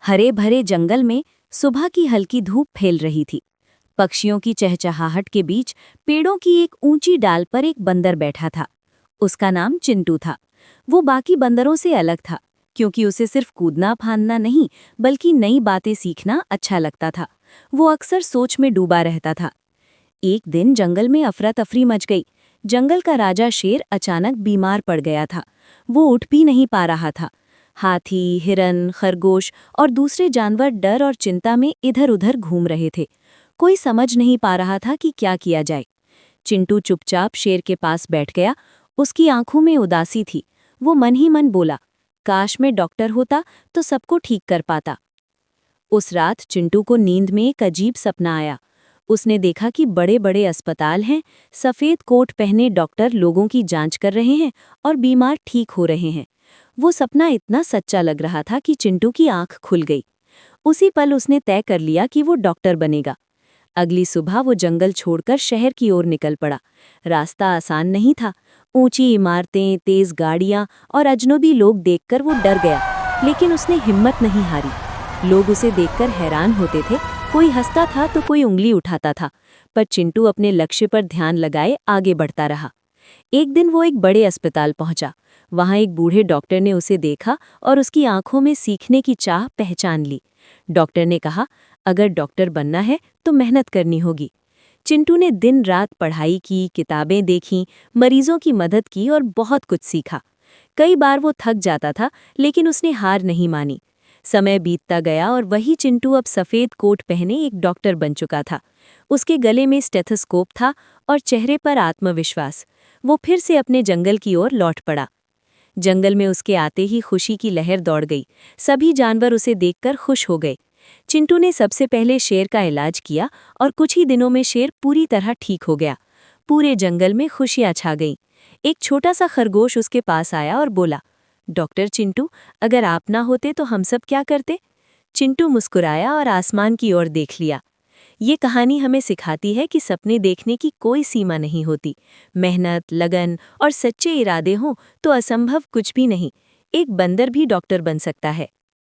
हरे भरे जंगल में सुबह की हल्की धूप फैल रही थी। पक्षियों की चहचहाहट के बीच पेड़ों की एक ऊंची डाल पर एक बंदर बैठा था। उसका नाम चिंटू था। वो बाकी बंदरों से अलग था, क्योंकि उसे सिर्फ कूदना फांदना नहीं बल्कि नई बातें सीखना अच्छा लगता था। वो अक्सर सोच में डूबा रहता था। एक दिन जंगल में अफरा तफरी मच गई। जंगल का राजा शेर अचानक बीमार पड़ गया था। वो उठ भी नहीं पा रहा था। हाथी, हिरन, खरगोश और दूसरे जानवर डर और चिंता में इधर उधर घूम रहे थे। कोई समझ नहीं पा रहा था कि क्या किया जाए। चिंटू चुपचाप शेर के पास बैठ गया। उसकी आंखों में उदासी थी। वो मन ही मन बोला, काश मैं डॉक्टर होता तो सबको ठीक कर पाता। उस रात चिंटू को नींद में एक अजीब सपना आया। उसने देखा कि बड़े बड़े अस्पताल हैं, सफ़ेद कोट पहने डॉक्टर लोगों की जांच कर रहे हैं और बीमार ठीक हो रहे हैं। वो सपना इतना सच्चा लग रहा था कि चिंटू की आंख खुल गई। उसी पल उसने तय कर लिया कि वो डॉक्टर बनेगा। अगली सुबह वो जंगल छोड़कर शहर की ओर निकल पड़ा। रास्ता आसान नहीं था। ऊंची इमारतें, तेज गाड़ियां और अजनबी लोग देखकर वो डर गया, लेकिन उसने हिम्मत नहीं हारी। लोग उसे देखकर हैरान होते थे। कोई हंसता था तो कोई उंगली उठाता था, पर चिंटू अपने लक्ष्य पर ध्यान लगाए आगे बढ़ता रहा। एक दिन वो एक बड़े अस्पताल पहुंचा। वहां एक बूढ़े डॉक्टर ने उसे देखा और उसकी आंखों में सीखने की चाह पहचान ली। डॉक्टर ने कहा, अगर डॉक्टर बनना है तो मेहनत करनी होगी। चिंटू ने दिन रात पढ़ाई की, किताबें देखीं, मरीजों की मदद की और बहुत कुछ सीखा। कई बार वो थक जाता था, लेकिन उसने हार नहीं मानी। समय बीतता गया और वही चिंटू अब सफ़ेद कोट पहने एक डॉक्टर बन चुका था। उसके गले में स्टेथोस्कोप था और चेहरे पर आत्मविश्वास। वो फिर से अपने जंगल की ओर लौट पड़ा। जंगल में उसके आते ही खुशी की लहर दौड़ गई। सभी जानवर उसे देखकर खुश हो गए। चिंटू ने सबसे पहले शेर का इलाज किया और कुछ ही दिनों में शेर पूरी तरह ठीक हो गया। पूरे जंगल में खुशियां छा गईं। एक छोटा सा खरगोश उसके पास आया और बोला, डॉक्टर चिंटू, अगर आप ना होते तो हम सब क्या करते? चिंटू मुस्कुराया और आसमान की ओर देख लिया। ये कहानी हमें सिखाती है कि सपने देखने की कोई सीमा नहीं होती। मेहनत, लगन और सच्चे इरादे हों तो असंभव कुछ भी नहीं। एक बंदर भी डॉक्टर बन सकता है।